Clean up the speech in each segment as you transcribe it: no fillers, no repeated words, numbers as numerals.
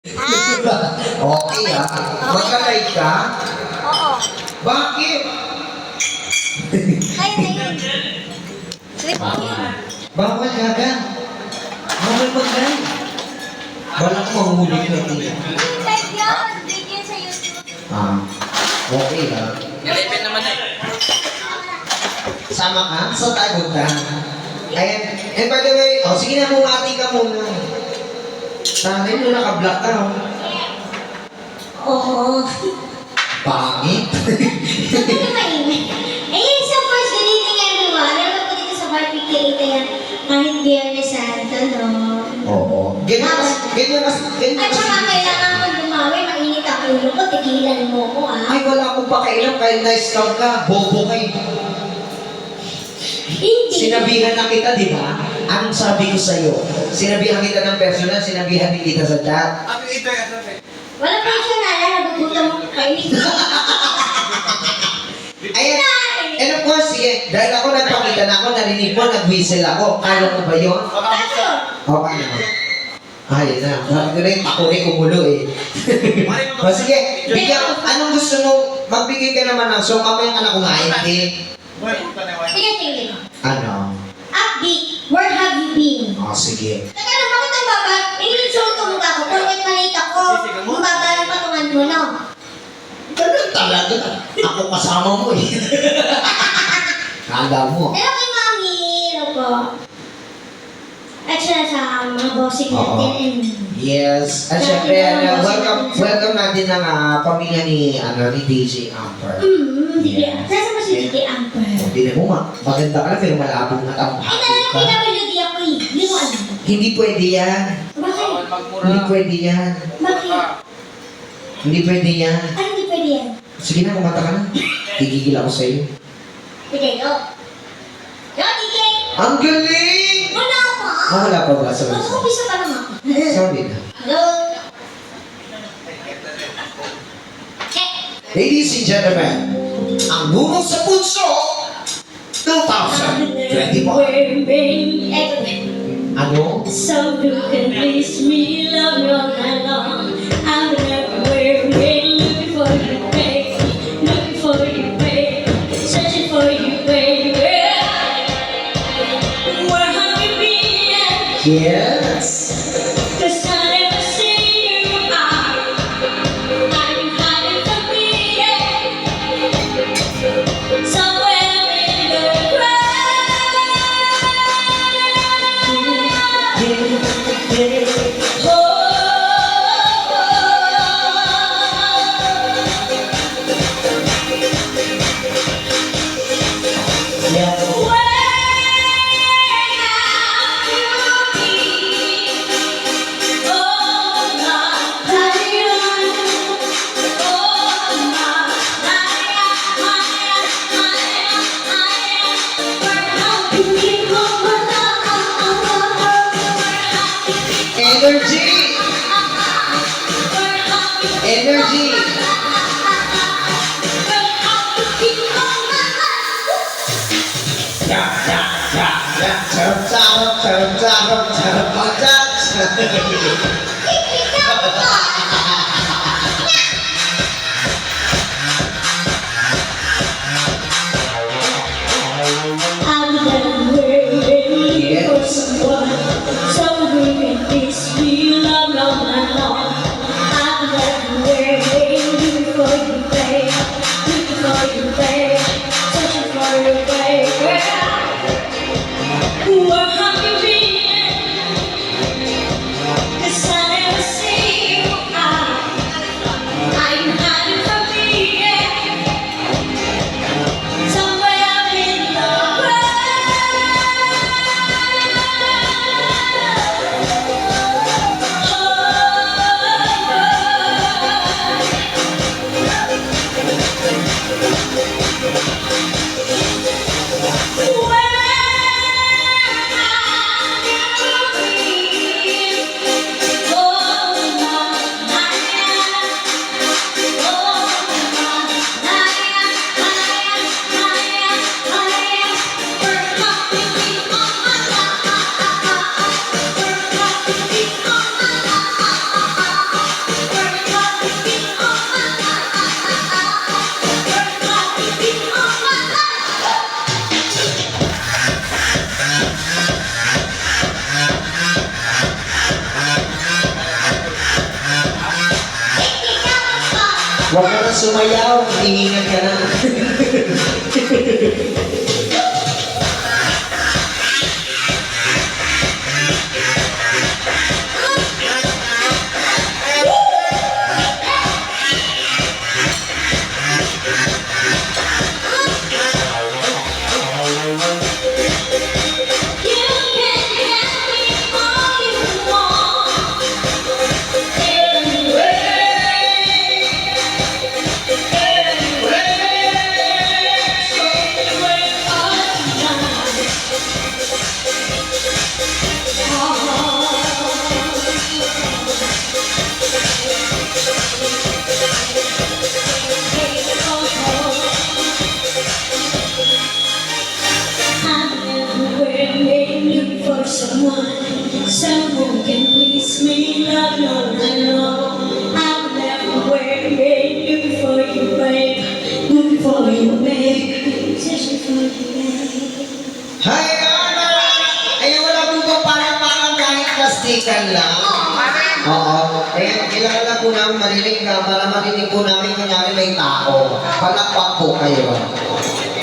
Okay Magka-live ka? Oo. Bakit? Ayun. Sweet mo. Bawal gaga. Bawal mag-live. Wala ko mahuli ko eh. Live yun. Video sa YouTube. Okay Galipin naman eh. Sama ka? Saan tayo punta? And by the way, sige na, bumati ka muna. Sana yun, naka-block ka, Oo. Pangit. Ano mainit? So first, good evening everyone. Welcome po dito sa Barbie Creator. Kahit Biyernes Santo, no? Oo. Ganyan At saka kailangan ko bumawi, mainit ang ulo ko, tigilan mo ko, Ay, wala akong pakialam kahit na-scout ka. Bobo kayo. Hindi. Sinabihan na kita, di ba? Anong sabi ko sa'yo? Sinabihan kita ng personal, sinabihan din kita sa chat. Wala pa siya na, nagugutom mo kayo. Ayan. And of course, sige, dahil ako nagpakita na ako, narinig mo, nag-whistle ako. Kaya mo ba yun? Tayo. Okay na. Ayun na. Sabi ko na yung pakuri kumulo eh. O sige, bigyan, anong gusto mo? Magbigay ka naman ng song, mamaya ka na kumain, hindi. Sige. Ano? Upbeat, where have you been? Sige. Teka lang, bakit ang baba? Iniinsulto mo ka ako, porket malita ko. Ang baba ng patungan mo, no? Ganun talaga. Ako kasama mo eh. Kala mo. Pero kay Mami, ano po? At siya sa mga bossing natin. Yes. At syempre, welcome natin ng pamilya ni DJ Amper. Sige. Nasa ba si DJ Amper? Hindi na mo maganda ka na pero malabong na Ay, talagang PWD ako eh. Hindi mo alam. Hindi pwede yan. Bakit? Hindi pwede yan. Bakit? Hindi pwede yan. Ano hindi pwede yan? Sige na, kumanta ka na. Gigigil ako sa'yo. DJ, go. Go, DJ! Ang galing! Wala pa. Wala pa ba? Sorry. Mag-umpisa pa lang ako. Sorry na. Go. Ladies and gentlemen, ang bunong sa punso 2024. Ano? So you can please me, love me all night long. I'm everywhere, looking for you, baby. Looking for you, baby. Searching for you, baby. Where have you been? Yes. 'Cause I never see you out. I've been hiding from me, somewhere in the Energy! Energy! Where have you been? 'Cause I Huwag ka na sumayaw, hihingan ka na. You can have me all you want. Someone can please me, love, no, no. I'm everywhere, looking for you, babe. Looking for you, babe. Searching for you, babe. Hay, ay wala po ba parang kahit plastikan lang? Oo. Kailangan lang po namin marinig ka para marinig po namin kunyari may tao. Palakpak po kayo.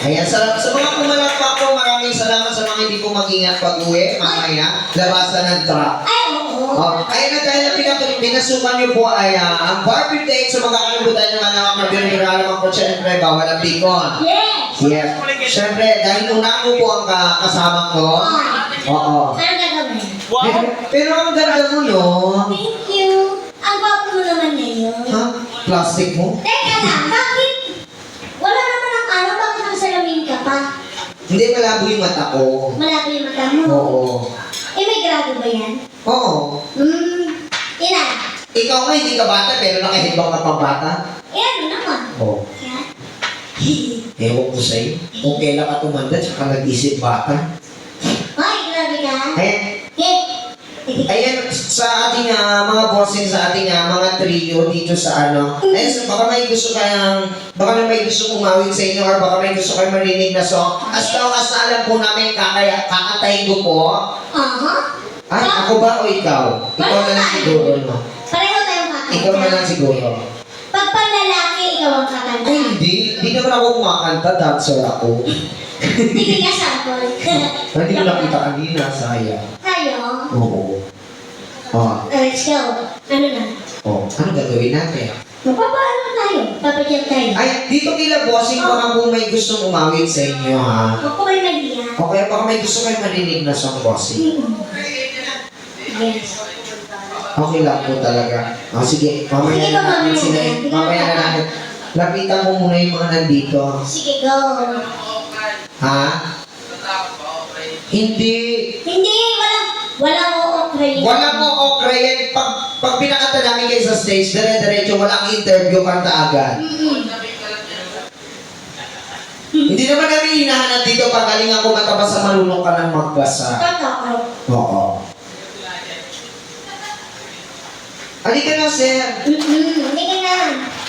Ayan, sa mga pumalakpak po, maraming salamat sa mga hindi po mag-ingat pag-uwi. Mamaya, labasan ng truck. Ay, oo. Kaya na dahil ang pinasukan niyo po ay ang barbecue date sa magkakalimutan ng anak na binigyan naman po siyempre bawal ang bacon. Yes. Yes. Siyempre, dahil una ko po ang kasama ko. Oo. Ano gagawin? Pero ang ganda mo, no? Thank you. Ang gwapo mo naman ngayon. Ha? Plastic mo? Teka lang, bakit? Wala naman ang araw, bakit nagsalamin ka pa? Hindi malabo yung mata ko. Malabo yung mata mo. Oo. Eh, may grado ba yan? Oo. Ilan? Ikaw nga hindi ka bata pero nakahibang ka pang bata. Eh, ano naman? Oo. Yan. Ewan ko sa'yo. Kung kailan ka tumanda tsaka nag-isip bata. Ay, grabe ka. Ayan, sa ating mga bossing, sa ating mga trio dito sa ano. Ayan, so baka may gusto baka may gusto umawit sa inyo or baka may gusto kayo marinig na song. As long as na alam po namin kakatayin ko po. Ay, ako ba o ikaw? Ikaw na lang siguro, no? Pareho tayong kakanta. Ikaw na lang siguro. Pag panlalaki, ikaw ang kakanta. Ay, hindi. Hindi naman ako kumakanta. Dancer ako. Hindi ka sample. Hindi ko nakita kanina. Sayang. Tayo. Oo. Let's go. Ano na? Ano gagawin natin? Magpapaano tayo? Papadyal tayo. Ay, dito kila bossing baka kung may gustong umawit sa inyo, ha? Ako kayo nahiya. O kaya baka may gusto kayo marinig na song bossing. Yes. Okay lang po talaga. Sige, mamaya Sige na ba, natin mamaya sila. na. Mamaya na natin. Lapitan mo muna yung mga nandito. Sige, go. Ha? Hindi. Hindi, walang o-okray. Wala mo okra yan. Pag pinakanta namin kayo sa stage, dire-diretso, walang interview, kanta agad. Hindi naman namin hinahanap dito pag galing ako matabasa, marunong ka ng magbasa. Totoo. Oo. Halika na, sir. Hindi ka na.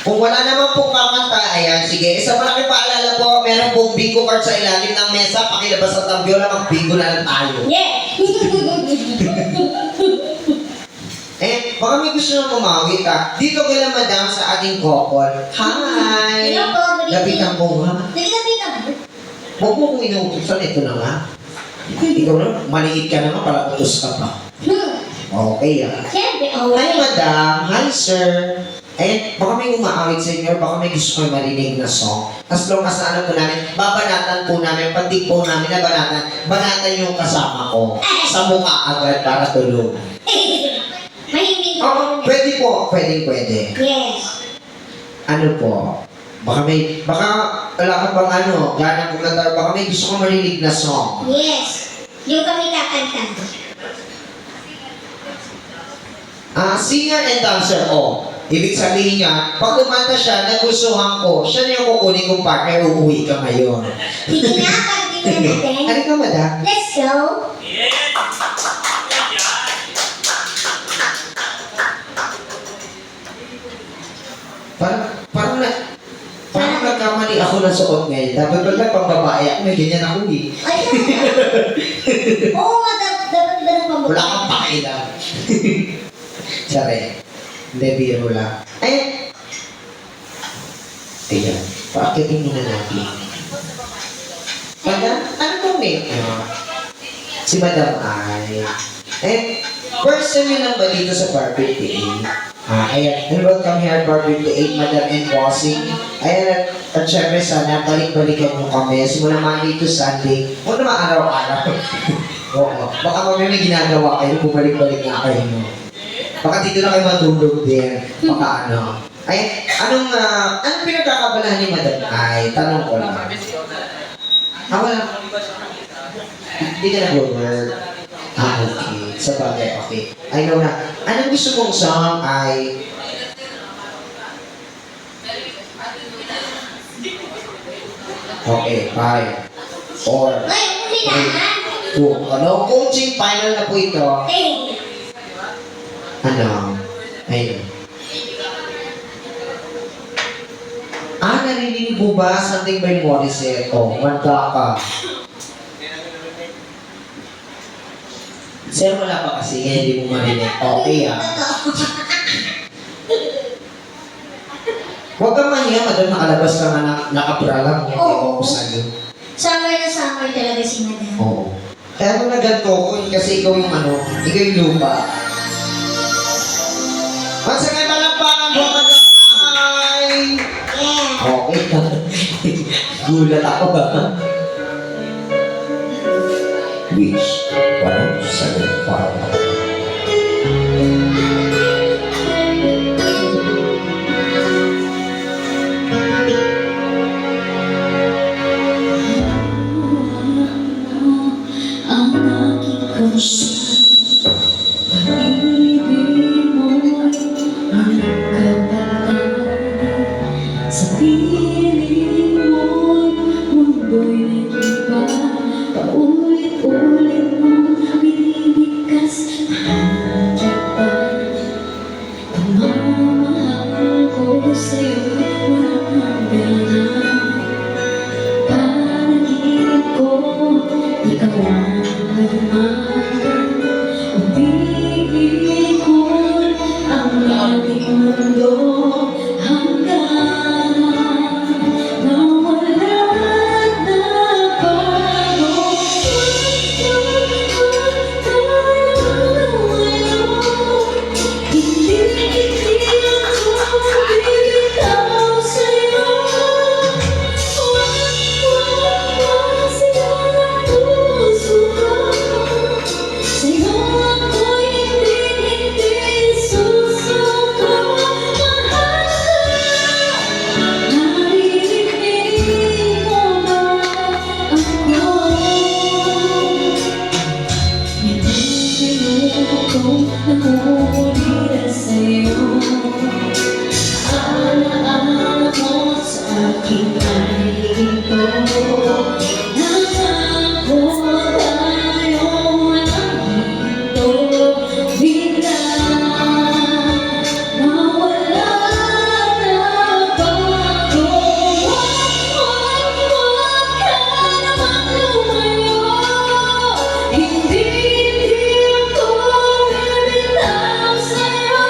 Kung wala naman pong kakanta, ayan, sige. Isa malaki paalala po, meron pong bingo card sa ilalim ng mesa. Pakilabas ang tambiola, mag-bingo na lang tayo. Yeah. Baka may gusto nang umawit ka. Dito kila madam sa ating couple. Hi! Hello po, good evening. Lapitan mo nga. Dito. Huwag mo kong inuutosan, ito na nga. Ikaw na, maliit ka naman, pala utos ka pa. Okay, Siyempre, Hi, madam. Hi, sir. Baka may umaawit sa inyo, baka may gusto kayo marinig na song. As long as ano po namin, babanatan po namin, pati po namin na banatan yung kasama ko sa mukha agad para tulog. Mahimbing ko. Oo, pwede po. Pwede. Yes. Ano po? Baka wala ka bang ganang kumanta, baka may gusto ko marinig na song. Yes. Yung kami kakanta. Singer and dancer, ibig sabihin niya, pag kumanta siya, nagustuhan ko, siya na yung kukunin kong partner, uuwi ka ngayon. Sige na, pagtingin natin. Ano ka, madam? Let's go. Parang nagkamali ako ng suot ngayon. Dapat pala pang babae ako, may ganyan ako eh. Ay, oo nga, dapat ba ng pamukha? Wala kang pakialam. Tsare. Hindi, biro lang. Ayan. Paakitin muna natin. Madam, ano pong name niyo? Si Madam Ay. First time nyo lang ba dito sa Bar 58? Ayan. And welcome here at Bar 58, Madam and Bossing. Ayan, at syempre sana balik-balikan mo kami. Simula Monday to Sunday. O naman araw-araw. Oo. Baka mamaya may ginagawa kayo, bumalik-balik nga kayo. No? Baka dito na kayo matulog din. Baka ano. Ay, anong pinagkakabalahan ni Madam Ay? Tanong ko lang. Wala. Hindi ka nag-work. Okay. Sa bagay, okay. I know na. Anong gusto mong song ay... Okay, 5, 4, 3, 2. Ano? Coaching final na po ito. Ano? Ayun. Narinig mo ba something by Morissette? Oh, manda ka. Sir, wala pa kasi, kaya hindi mo marinig. Okay, Huwag kang mahiya, madam, nakalabas ka nga nakapura lang. Hindi ako sa'yo. Summer na summer talaga si Madam. Oo. Kaya kung naganto ko, kasi ikaw yung ikaw yung lupa. Once again, palakpakan po, Madam Ay! Yeah. Okay. Gulat ako ba? Wish. Parang sagot parang. Ang aking kausap, pag-ibig mo'y ang kapatid. Sa piling mo'y mundo'y nag-iba. Paulit-ulit mong binibigkas ang harapan. Pagmamahal ko sa'yo walang hangganan. Panaginip ko, ikaw ang naman. Umibig ko ang aking mundo hanggang nawala na bago. Hindi ako bibitaw sa'yo. Wag sila ng puso ko. Sa'yo ako'y hindi susuko. Mahal ka, naririnig mo ba ako? Minuto nangungulila sa'yo. Alaala mo sa aking palito. Nangako tayo walang hinto. Bigla nawala na bago. Wag ka namang lumayo. Hindi ako bibitaw sa'yo.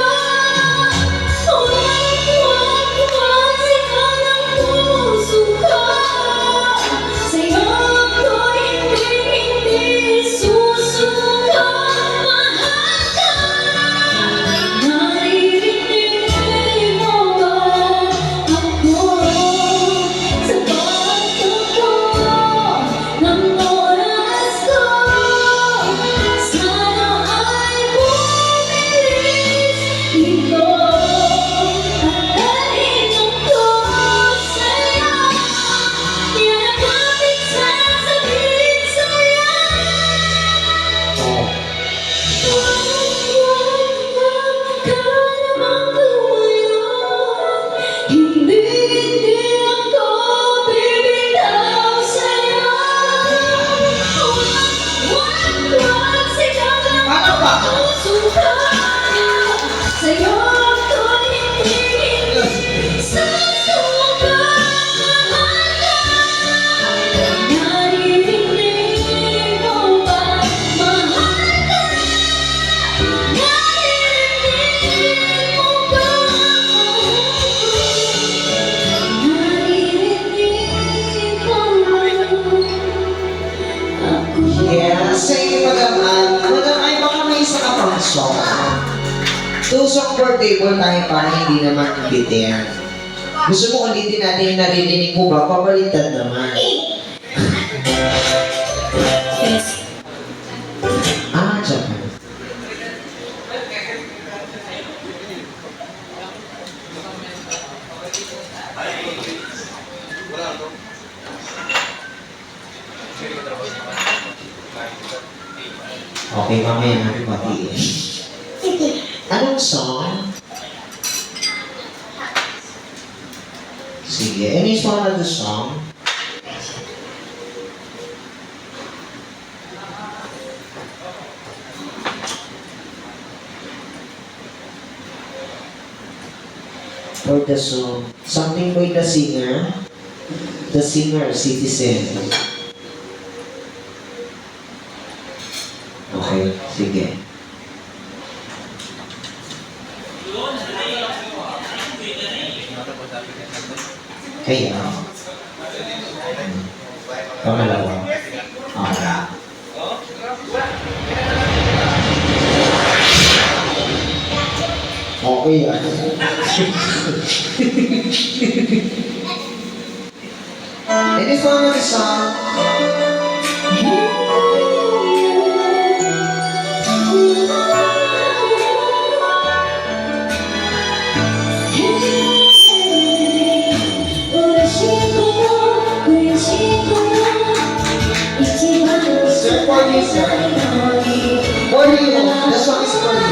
comfortable tayo para hindi naman ulitin. Gusto mo ulitin natin yung naririnig ko ba? Pabalitan naman. Yes. Tsaka. Okay, mamaya natin batiin. Anong song? Sige, any song of the song? For the song, something by the singer, Citizen. Okay, sige. Kaya, pangalawa. Okay. Okay yan. Any song of the song? Sir, for you, sir. For you. The song is for you.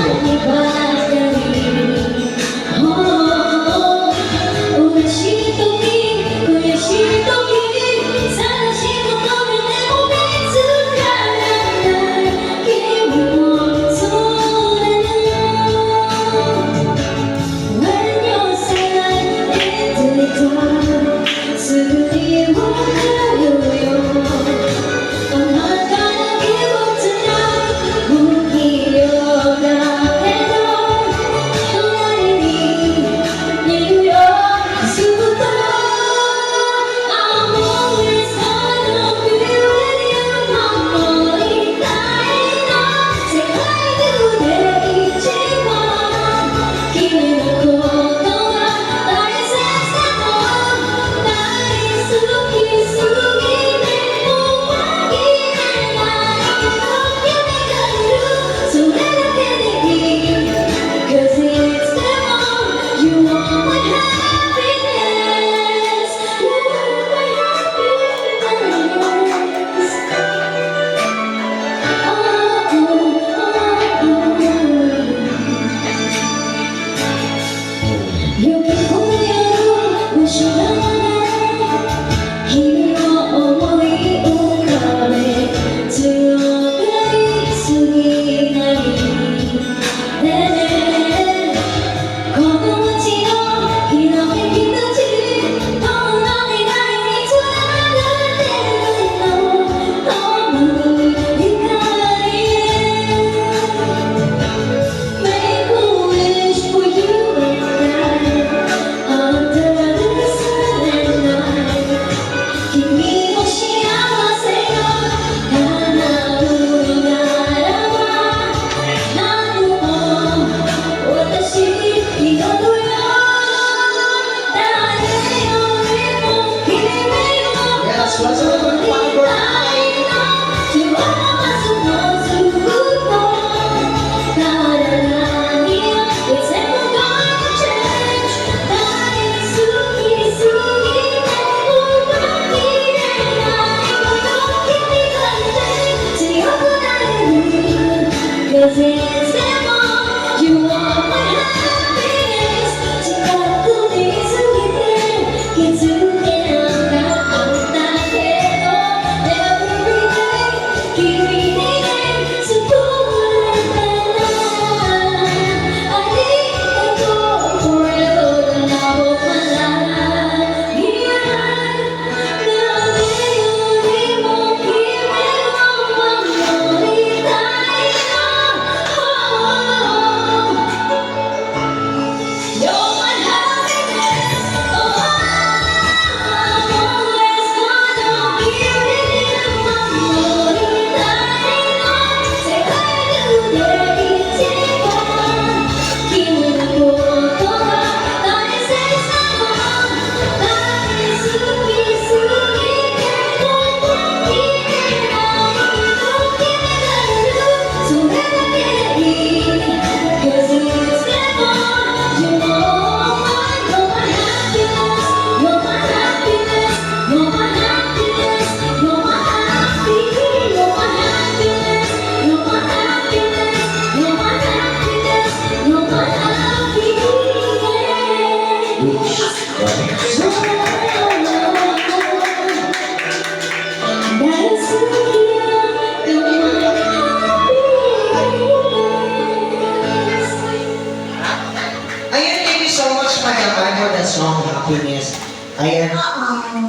Ayan, thank you so much, Madam, for the song Happiness. Ayan,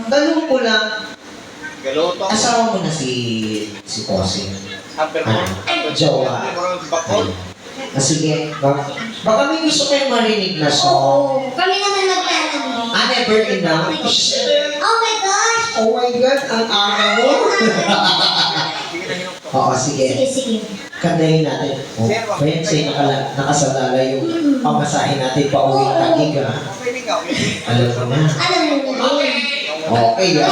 tanong ko lang, Galoto. asawa mo na si Posing? Upper Jowa. Bakol. Sige, baka may gusto kayong marinig na song. Oo, kami naman nagtatanong. Never enough. Oh my gosh! Oh my God, ang aga mo. Oo, sige. Sige, sige. Kantahin natin. Oh, friends, nakasalala yung pamasahin natin pa uwi tagig, ha? Alam mo na. Alam mo na rin. Okay, ha?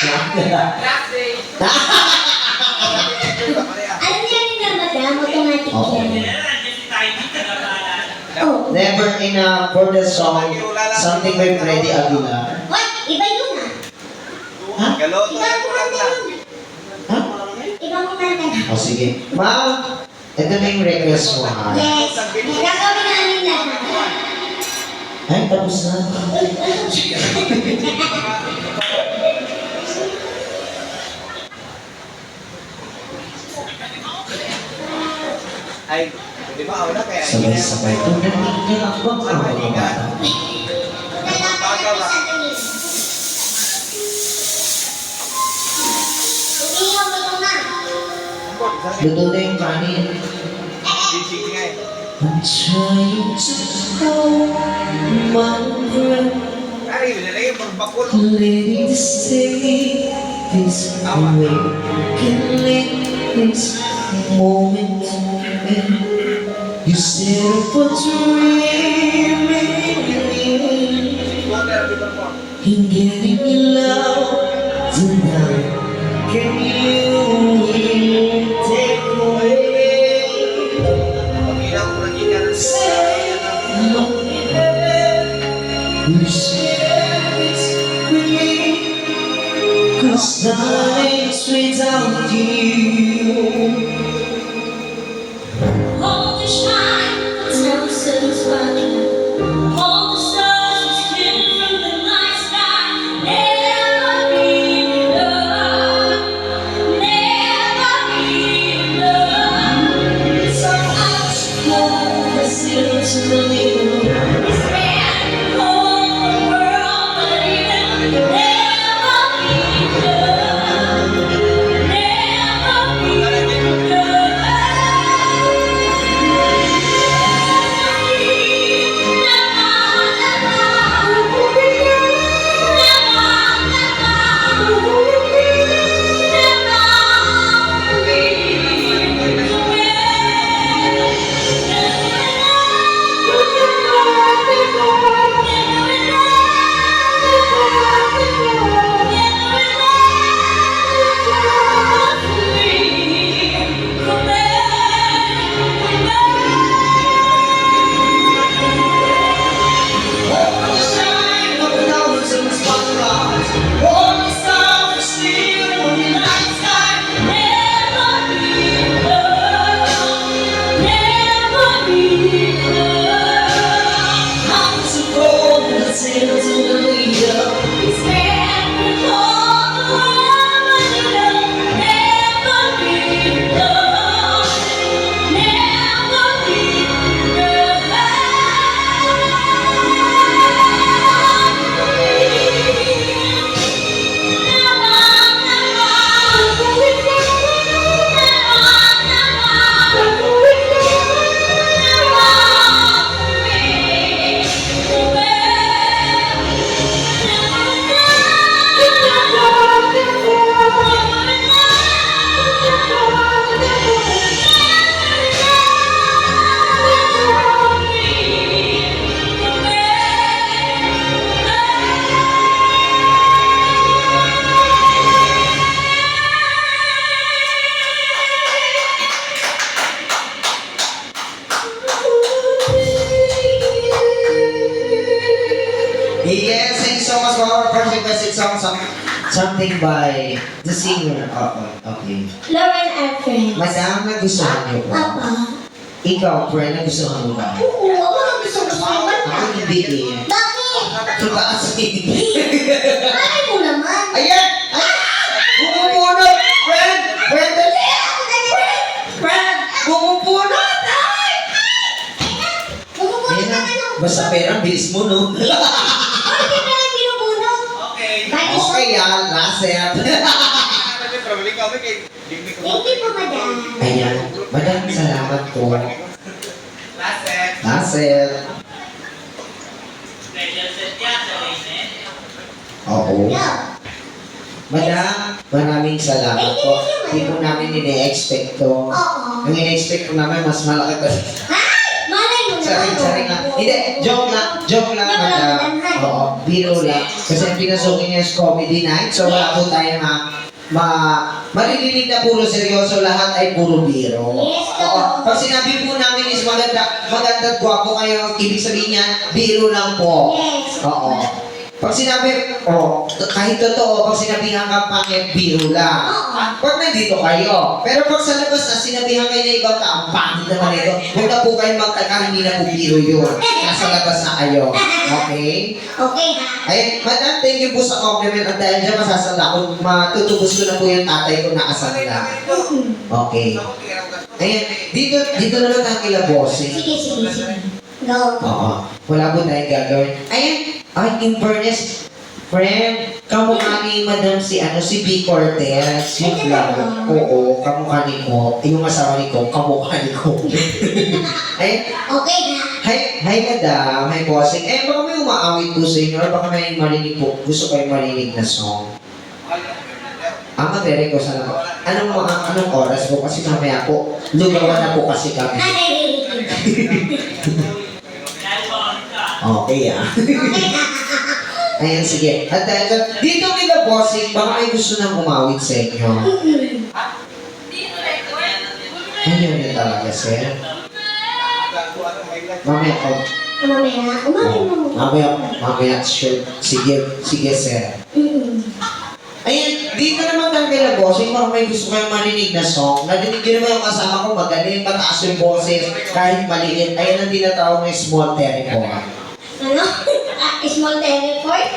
Okay, ha? Alam niya rin na, madam, automatic yan. Oh. Never enough for the song Something by Freddy Aguilar. What? Iba yun ah. Ha? Galoto. Ibang kumanta yun. Ha? Ibang kumanta na. O sige. Ma'am, ito na yung request mo, ha? Yes. Gagawin namin lahat. Ay, tapos na. Ay, di ba wala kaya? Sabay-sabay. Ito na nilakbang ang mga bata. Umihaw mo ito na. Luto na yung kanin. Sige nga eh. I'm trying to hold my breath, Ay, binalagay yung bakol. letting stay this way. Can let this moment end. You set up a dream in getting me love tonight. Can you take away? Paginaw ko lang yun yan. Cause nothing's without you. Hold the shine, tell the satisfaction. Hold the stars, still from the night sky. Never be enough. Never be enough. So out for the silver to the middle. This man called the world, but even never be enough. Yes, thank you so much for our first requested song, something by the singer. Okay. Lauren and friends. Madam, nagustuhan niyo po. Papa. Ikaw, friend, nagustuhan mo ba? Oo, ako lang gusto ko. Ako hindi eh. Bakit? Iba kasi. Bakit mo naman? Ayan! Ay! Bumupunot! Friend! Friend! Dali! Friend! Bumupunot! Ay! Bumubuno Ayan ka na. ano? Basta pera, bilis mo, no? Bakit ka lang binubuno? Okay. Bakit so? Okay, yan. Last set. Traveling kami kay Digmi ko. Thank you po, madam. Ayan. Madam, salamat po. Last set. Last set. Oo. Yo. Madam, maraming salamat po. Hindi po namin ini-expect to. Oo. Ang in-expect ko namin, mas malaki pa. Ay! Malay mo naman. Sorry lang. Hindi, joke lang, madam. Oo, biro lang. Kasi ang pinasukin niya is comedy night, so wala po tayo maririnig na puro seryoso, lahat ay puro biro. Yes, Oo. Pag sinabi po namin is maganda at gwapo kayo, ibig sabihin niya, biro lang po. Yes. Oo. Pag sinabi, kahit totoo, pag sinabihan ka pangit, biro lang. Oo. Pag nandito kayo. Pero pag sa labas na, sinabihan kayo na ibang tao, pangit naman ito. Huwag na po kayo magkaka, hindi na po biro yun. Nasa labas na kayo. Okay? Okay ha? Ay, madam, thank you po sa compliment. At dahil dyan masasala ko, matutubos ko na po yung tatay ko nakasala. Okay. Ayan, dito naman tayo kila bossing. Sige, sige, sige. Go. Oo. Wala po tayong gagawin. Ayan, ay, in fairness, friend, kamukha ni Madam si B. Cortez. Yung lang. Oo, kamukha ni ko. Yung asawa ni ko, kamukha ni ko. Ay, Okay ha? hi Madam, hi bossing. Eh, baka may umaawit po sa inyo or baka may marinig po, gusto kayo marinig na song. Magre ko sa naman. Anong oras po? Kasi mamaya po, lugawan na po kasi kami. Ay, Okay ah. okay ha? Ayan, sige. At dahil dito kila bossing, baka may gusto nang umawit sa inyo. Ayun yun talaga, sir. Mamaya ko. Mamaya, umamin mo. Mamaya, sure. Sige, sir. Ayan, dito naman tayo kila bossing, baka may gusto kayong marinig na song. Nadinig nyo naman yung kasama ko, magaling, mataas yung boses, kahit maliit. Ayan ang tinatawag ng small territory. Ano? Small teleport?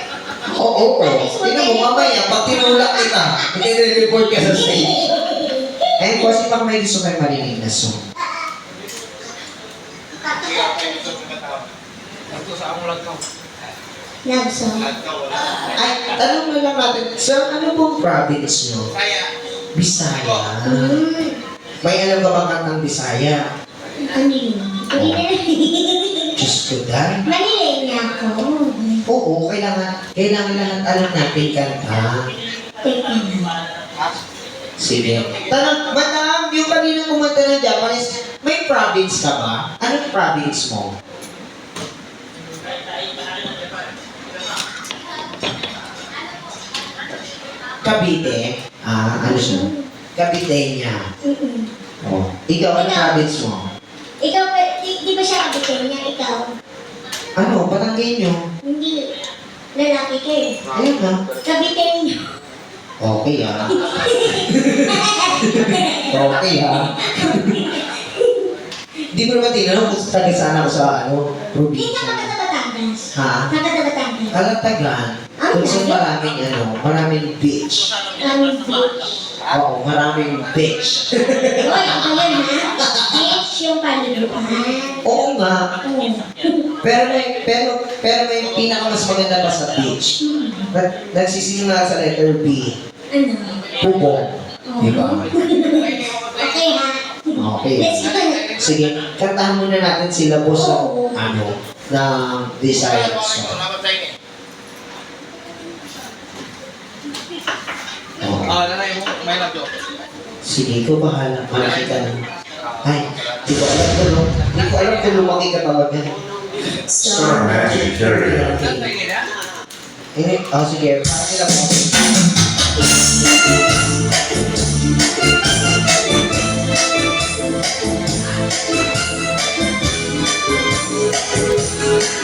Oo. Tingnan mo, mamaya, pag tinulak kita, i-report ka sa stage. Ayun, bossing, baka may gusto kayong marinig na song. Love song. Ay, tanong na lang natin, sir, ano pong province nyo? Bisaya. May alam ka bang kantang Bisaya? Ano yun? Diyos ko, dahil. Manilay niya ako. Oo, kailangan lahat alam natin kanta. Teka. Sige. Tanong, madam, yung kanina kumanta ng Japanese, may province ka ba? Anong province mo? Cavite. Ano siya? Cavite niya. Oh. Ikaw, anong province mo? Ikaw, di ba siya kabitin niya? Ikaw? Ano, Batanggenyo? Hindi. Lalaki ka eh. Ayun na. Kabitin niyo. Okay ah. Okay ah. Hindi ko naman tinanong kung taga saan ako sa Hindi ka probinsya. taga Batangas. Ha? Taga Batangas. Kalatagan. Kung saan maraming beach. Ang beach. Oo, maraming beach. Uy, ako yun ha? Beach yung paliguan. Oo nga. Oo. Pero may pinakamas maganda pa sa beach. Nagsisimula sa letter B. Ano? Pupong. Diba? Okay ha? Okay. Let's go. Sige, kantahan muna natin sila po sa ng Visayas song. Okay. Nanay mo, may labyo. Sige, ikaw bahala. Malaki ka na. Ay, di ko alam kung lumaki ka pa ba yan. Star Magic Area. Sige, para sila po.